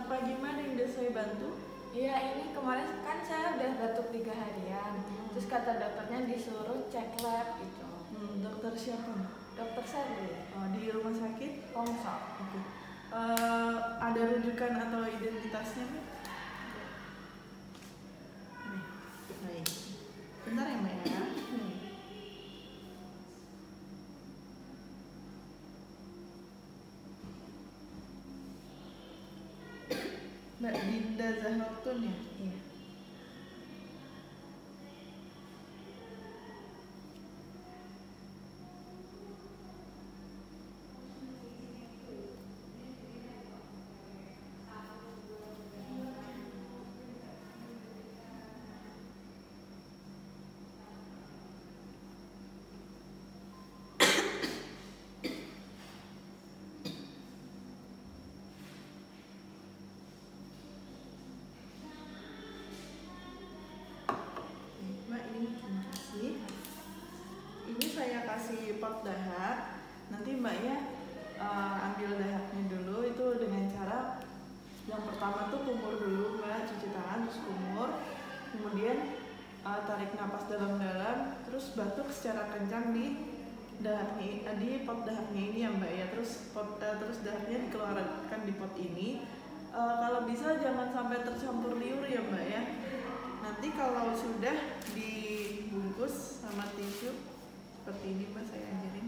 Gimana yang udah saya bantu? Iya, ini kemarin kan saya udah batuk 3 harian. Terus kata dokternya disuruh cek lab gitu. Dokter siapa? Dokter Sally. Di rumah sakit? Pongso. Oke. Ada rujukan atau identitasnya, Mbak? Nih, baik. Bentar ya, Mbak ya. Mbak Dinda Zahrotun ya? Iya. Mbak, ini terima kasih. Ini saya kasih pot dahak. Nanti Mbaknya ambil dahaknya dulu. Itu dengan cara yang pertama tuh kumur dulu, Mbak, cuci tangan terus kumur. Kemudian tarik napas dalam-dalam, terus batuk secara kencang di dahaknya, di pot dahaknya ini ya, Mbak ya. Terus dahaknya dikeluarkan di pot ini. Kalau bisa jangan sampai tercampur liur ya, Mbak ya. Nanti kalau sudah dibungkus sama tisu seperti ini, Mbak, saya ajarin.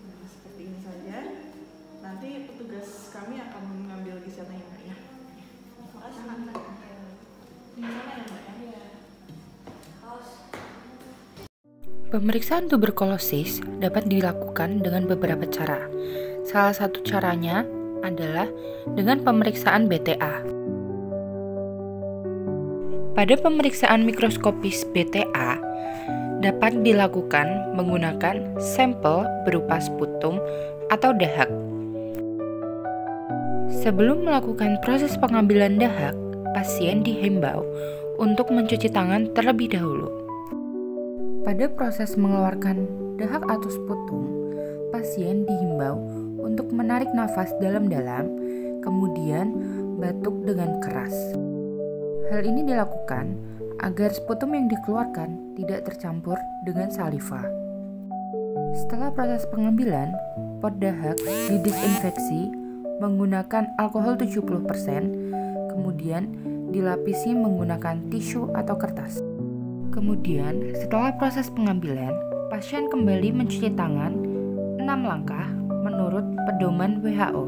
Nah, seperti ini saja. Nanti petugas kami akan mengambil di sana ya, Mbak ya. Terima kasih, Mbak. Di sana ya, Mbak ya. Iya. Pemeriksaan tuberkulosis dapat dilakukan dengan beberapa cara. Salah satu caranya adalah dengan pemeriksaan BTA. Pada pemeriksaan mikroskopis BTA dapat dilakukan menggunakan sampel berupa sputum atau dahak. Sebelum melakukan proses pengambilan dahak, pasien dihimbau untuk mencuci tangan terlebih dahulu. Pada proses mengeluarkan dahak atau sputum, pasien dihimbau untuk menarik nafas dalam-dalam, kemudian batuk dengan keras. Hal ini dilakukan agar sputum yang dikeluarkan tidak tercampur dengan saliva. Setelah proses pengambilan, pot dahak didisinfeksi menggunakan alkohol 70%, kemudian dilapisi menggunakan tisu atau kertas. Kemudian, setelah proses pengambilan, pasien kembali mencuci tangan 6 langkah menurut pedoman WHO.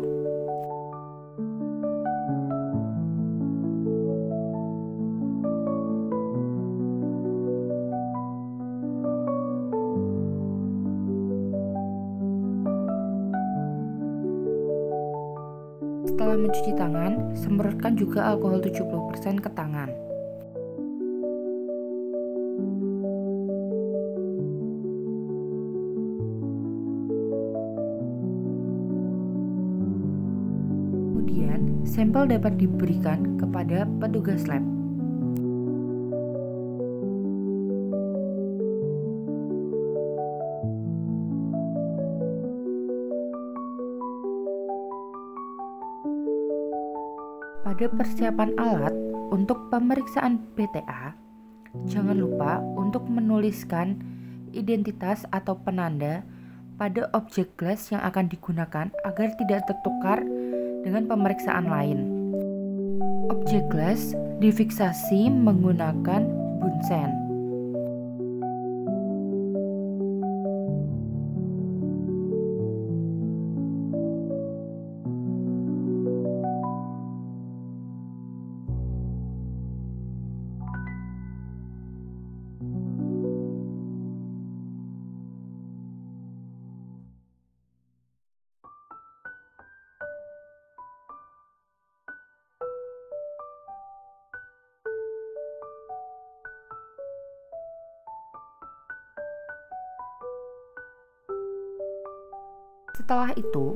Setelah mencuci tangan, semprotkan juga alkohol 70% ke tangan. Kemudian, sampel dapat diberikan kepada petugas lab. Pada persiapan alat untuk pemeriksaan BTA, jangan lupa untuk menuliskan identitas atau penanda pada objek gelas yang akan digunakan agar tidak tertukar dengan pemeriksaan lain. Objek gelas difiksasi menggunakan bunsen. Setelah itu,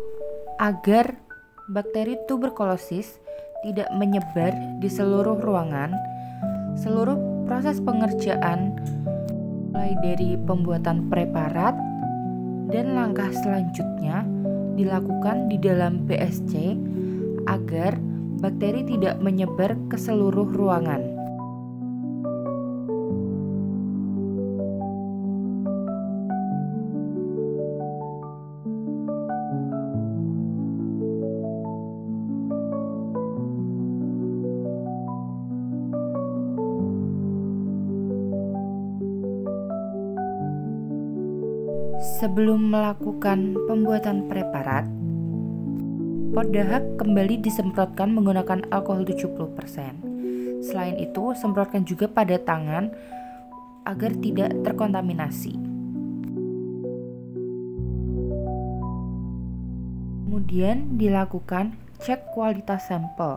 agar bakteri tuberkulosis tidak menyebar di seluruh ruangan, seluruh proses pengerjaan mulai dari pembuatan preparat, dan langkah selanjutnya dilakukan di dalam BSC agar bakteri tidak menyebar ke seluruh ruangan. Sebelum melakukan pembuatan preparat, pot dahak kembali disemprotkan menggunakan alkohol 70%. Selain itu, semprotkan juga pada tangan agar tidak terkontaminasi. Kemudian dilakukan cek kualitas sampel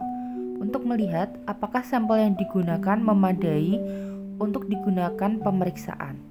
untuk melihat apakah sampel yang digunakan memadai untuk digunakan pemeriksaan.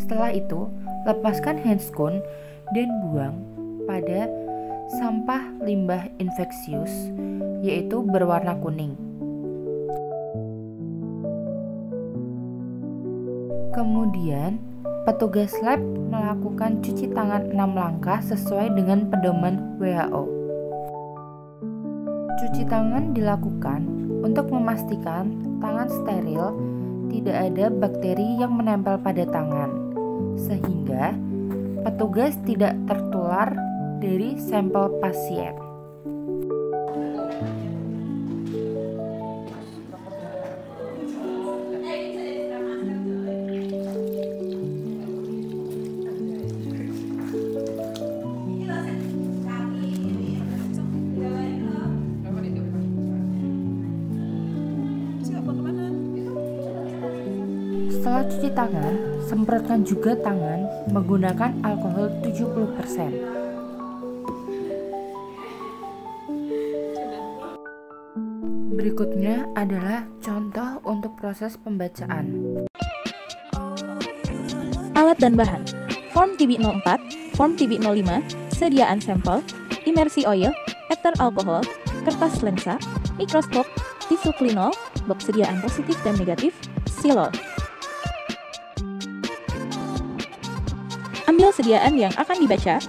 Setelah itu, lepaskan handscoon dan buang pada sampah limbah infeksius, yaitu berwarna kuning. Kemudian, petugas lab melakukan cuci tangan 6 langkah sesuai dengan pedoman WHO. Cuci tangan dilakukan untuk memastikan tangan steril, tidak ada bakteri yang menempel pada tangan, sehingga petugas tidak tertular dari sampel pasien. Setelah cuci tangan, semprotkan juga tangan menggunakan alkohol 70%. Berikutnya adalah contoh untuk proses pembacaan. Alat dan bahan: form TB04, form TB05, sediaan sampel, imersi oil, ether alkohol, kertas lensa, mikroskop, tisu klinol, box sediaan positif dan negatif, silol. Ambil sediaan yang akan dibaca.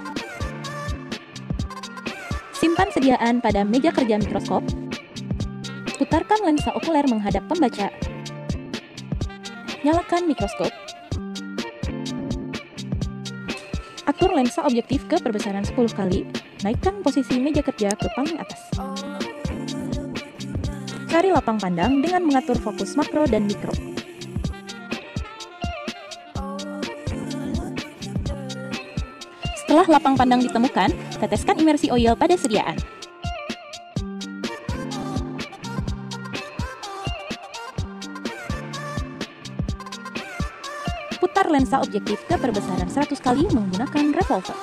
Simpan sediaan pada meja kerja mikroskop. Putarkan lensa okuler menghadap pembaca. Nyalakan mikroskop. Atur lensa objektif ke perbesaran 10 kali. Naikkan posisi meja kerja ke paling atas. Cari lapang pandang dengan mengatur fokus makro dan mikro. Setelah lapang pandang ditemukan, teteskan imersi oil pada sediaan. Putar lensa objektif ke perbesaran 100 kali menggunakan revolver.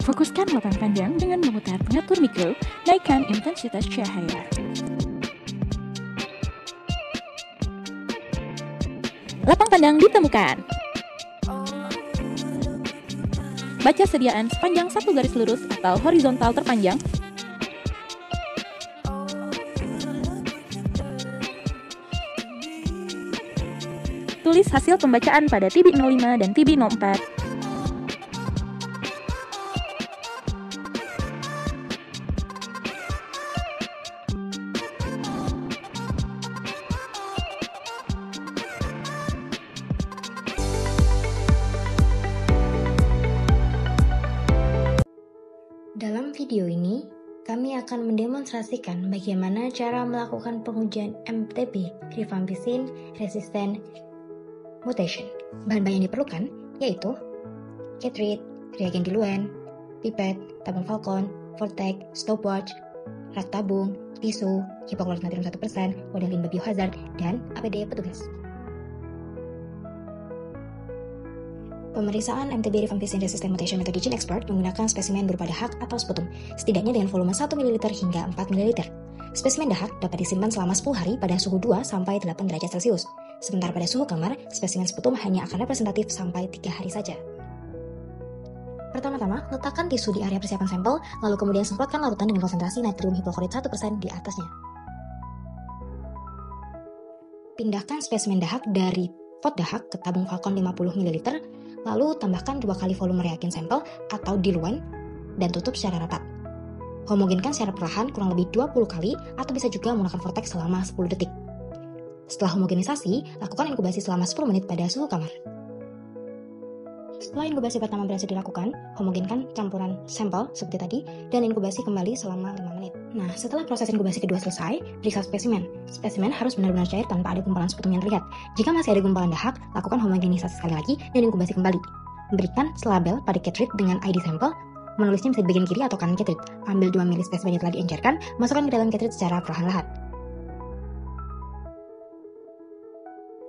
Fokuskan lapang pandang dengan memutar pengatur mikro, naikkan intensitas cahaya. Lapang pandang ditemukan. Baca sediaan sepanjang satu garis lurus atau horizontal terpanjang. Tulis hasil pembacaan pada TB05 dan TB04. Dalam video ini, kami akan mendemonstrasikan bagaimana cara melakukan pengujian MTB rifampicin resistant mutation. Bahan-bahan yang diperlukan yaitu cartridge, reagen diluent, pipet, tabung Falcon, Vortex, stopwatch, rak tabung, tisu, hipoklorit natrium 1%, model limbah biohazard, dan APD petugas. Pemeriksaan MTB rifampicin resistant mutation metode GeneXpert menggunakan spesimen berupa dahak atau sputum, setidaknya dengan volume 1 ml hingga 4 ml. Spesimen dahak dapat disimpan selama 10 hari pada suhu 2-8 derajat Celcius. Sementara pada suhu kamar, spesimen sputum hanya akan representatif sampai 3 hari saja. Pertama-tama, letakkan tisu di area persiapan sampel, lalu kemudian semprotkan larutan dengan konsentrasi natrium hipoklorit 1% di atasnya. Pindahkan spesimen dahak dari pot dahak ke tabung Falcon 50 ml, lalu tambahkan 2 kali volume reagen sampel atau diluent dan tutup secara rapat. Homogenkan secara perlahan kurang lebih 20 kali atau bisa juga menggunakan Vortex selama 10 detik. Setelah homogenisasi, lakukan inkubasi selama 10 menit pada suhu kamar. Setelah inkubasi pertama berhasil dilakukan, homogenkan campuran sampel seperti tadi dan inkubasi kembali selama 5 menit. Nah, setelah proses inkubasi kedua selesai, periksa spesimen. Spesimen harus benar-benar cair tanpa ada gumpalan sputum yang terlihat. Jika masih ada gumpalan dahak, lakukan homogenisasi sekali lagi dan inkubasi kembali. Berikan label pada cartridge dengan ID sampel. Menulisnya bisa di bagian kiri atau kanan cartridge. Ambil 2 ml spesimen yang telah diencerkan, masukkan ke dalam cartridge secara perlahan-lahan.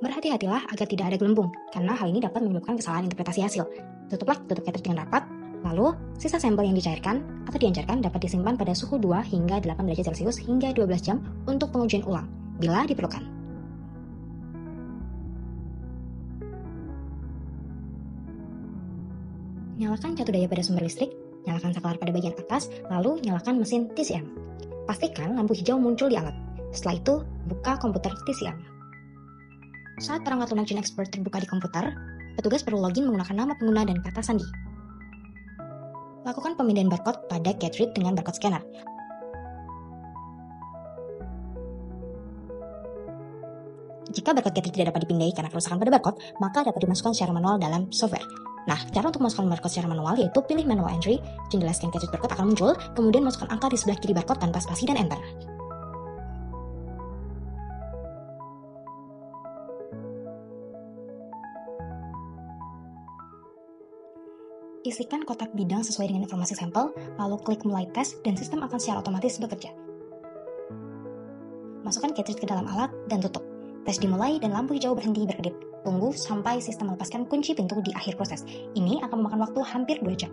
Berhati-hatilah agar tidak ada gelembung, karena hal ini dapat menyebabkan kesalahan interpretasi hasil. Tutup cartridge dengan rapat, lalu sisa sampel yang dicairkan atau diencerkan dapat disimpan pada suhu 2 hingga 8 derajat Celcius hingga 12 jam untuk pengujian ulang, bila diperlukan. Nyalakan catu daya pada sumber listrik, nyalakan saklar pada bagian atas, lalu nyalakan mesin TCM. Pastikan lampu hijau muncul di alat. Setelah itu, buka komputer TCM. Saat perangkat lunak GeneXpert terbuka di komputer, petugas perlu login menggunakan nama pengguna dan kata sandi. Lakukan pemindahan barcode pada cartridge dengan barcode scanner. Jika barcode cartridge tidak dapat dipindai karena kerusakan pada barcode, maka dapat dimasukkan secara manual dalam software. Nah, cara untuk memasukkan barcode secara manual yaitu pilih manual entry, jendela scan cartridge barcode akan muncul, kemudian masukkan angka di sebelah kiri barcode tanpa spasi dan enter. Isikan kotak bidang sesuai dengan informasi sampel, lalu klik mulai tes dan sistem akan secara otomatis bekerja. Masukkan cartridge ke dalam alat dan tutup. Tes dimulai dan lampu hijau berhenti berkedip. Tunggu sampai sistem melepaskan kunci pintu di akhir proses. Ini akan memakan waktu hampir 2 jam.